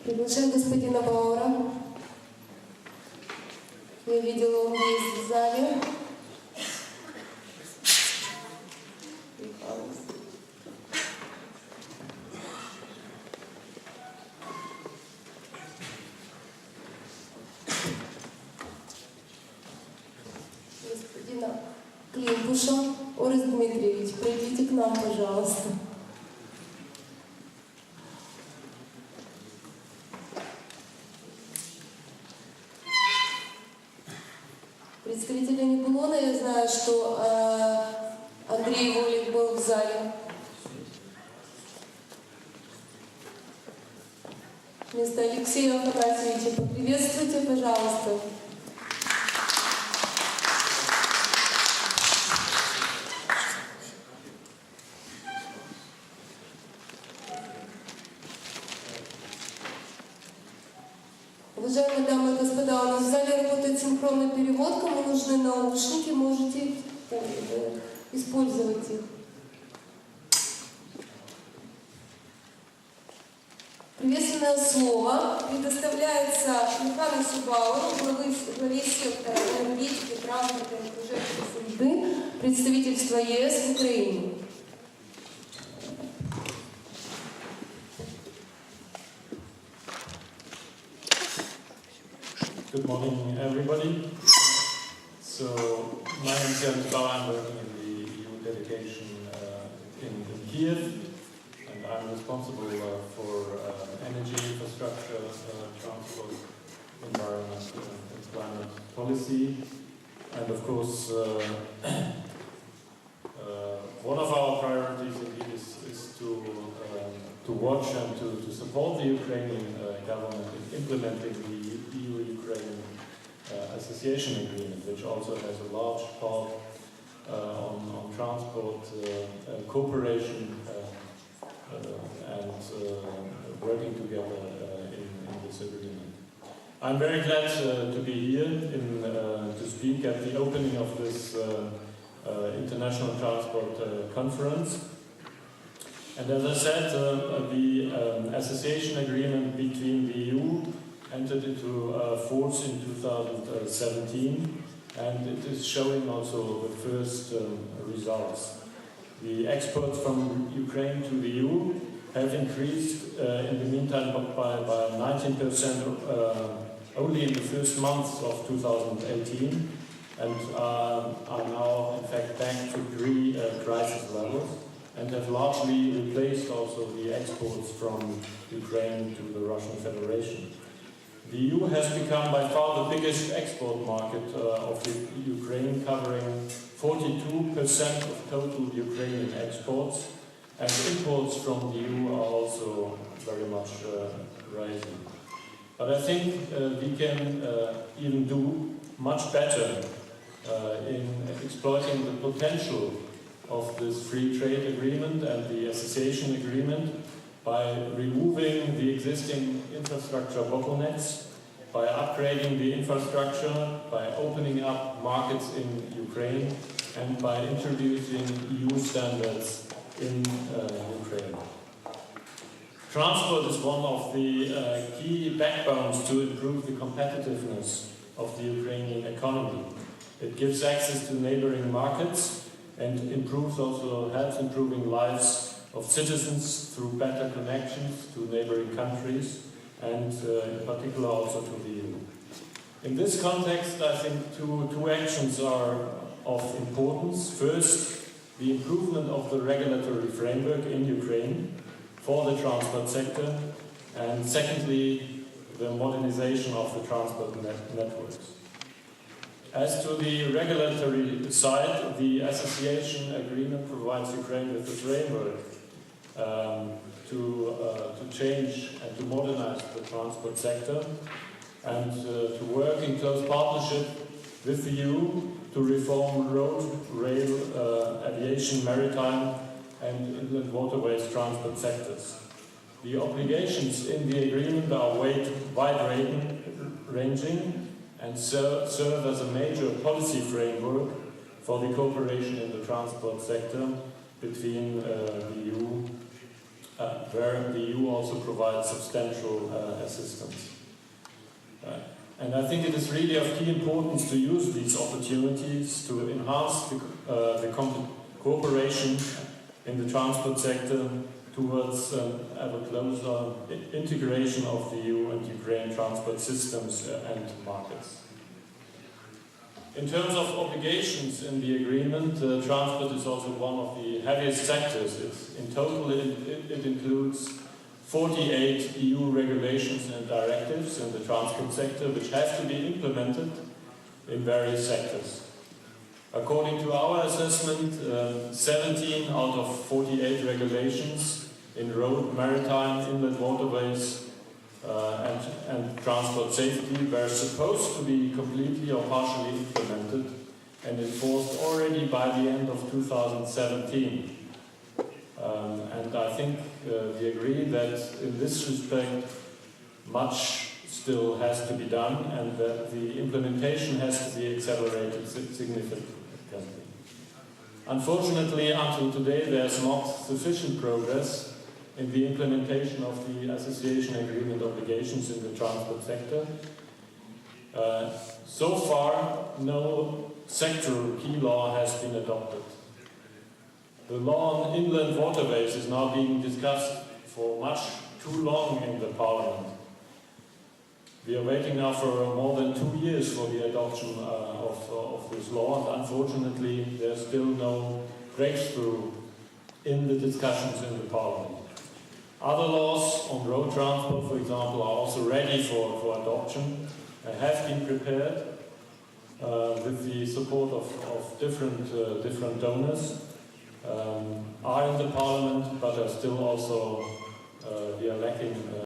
Приглашаем господина Баура. Я видела, он есть в зале. Господина Климпуша, Орес Дмитриевич, пройдите к нам, пожалуйста. Представители Небулона, я знаю, что Андрей Волик был в зале. Вместо Алексея Афанасьевича поприветствуйте, пожалуйста. Уважаемые дамы и господа, у нас в зале работает синхронный перевод. Кому нужны наушники, можете использовать их. Приветственное слово предоставляется Михаилу Бауру, главе сектора энергетики, транспорта и окружающей среды, представительства ЕС в Украине. Good morning, everybody. So, my name is Jan Bauer. I'm working in the EU delegation in Kiev, and I'm responsible for energy infrastructure, transport, environment, and climate policy. And of course, one of our priorities indeed is to watch and to support the Ukrainian government in implementing the EU-Ukraine association agreement, which also has a large part on transport cooperation and working together in this agreement. I'm very glad to be here to speak at the opening of this International Transport Conference. And as I said, the association agreement between the EU entered into force in 2017, and it is showing also the first results. The exports from Ukraine to the EU have increased in the meantime by 19% only in the first months of 2018, and are now in fact back to pre-crisis levels, and have largely replaced also the exports from Ukraine to the Russian Federation. The EU has become by far the biggest export market of Ukraine, covering 42% of total Ukrainian exports, and imports from the EU are also very much rising. But I think we can even do much better in exploiting the potential of this free trade agreement and the association agreement by removing the existing infrastructure bottlenecks, by upgrading the infrastructure, by opening up markets in Ukraine, and by introducing EU standards in Ukraine. Transport is one of the key backbones to improve the competitiveness of the Ukrainian economy. It gives access to neighboring markets and helps improving lives of citizens through better connections to neighboring countries, and in particular also to the EU. In this context, I think two actions are of importance. First, the improvement of the regulatory framework in Ukraine for the transport sector, and secondly, the modernization of the transport networks. As to the regulatory side, the association agreement provides Ukraine with the framework to change and to modernize the transport sector, and to work in close partnership with the EU to reform road, rail, aviation, maritime and inland waterways transport sectors. The obligations in the agreement are wide-ranging and serve as a major policy framework for the cooperation in the transport sector between the EU where the EU also provides substantial assistance. And I think it is really of key importance to use these opportunities to enhance the cooperation in the transport sector towards ever closer integration of the EU and Ukraine transport systems and markets. In terms of obligations in the agreement, transport is also one of the heaviest sectors. In total, it includes 48 EU regulations and directives in the transport sector, which have to be implemented in various sectors. According to our assessment, 17 out of 48 regulations in road, maritime, inland waterways, and transport safety were supposed to be completely or partially implemented and enforced already by the end of 2017. And I think we agree that in this respect much still has to be done and that the implementation has to be accelerated significantly. Unfortunately, until today there is not sufficient progress in the implementation of the association agreement obligations in the transport sector. So far, no sectoral key law has been adopted. The law on inland waterways is now being discussed for much too long in the Parliament. We are waiting now for more than 2 years for the adoption of this law, and unfortunately there's still no breakthrough in the discussions in the Parliament. Other laws on road transport, for example, are also ready for adoption and have been prepared with the support of different donors, are in the Parliament, but are still also we are lacking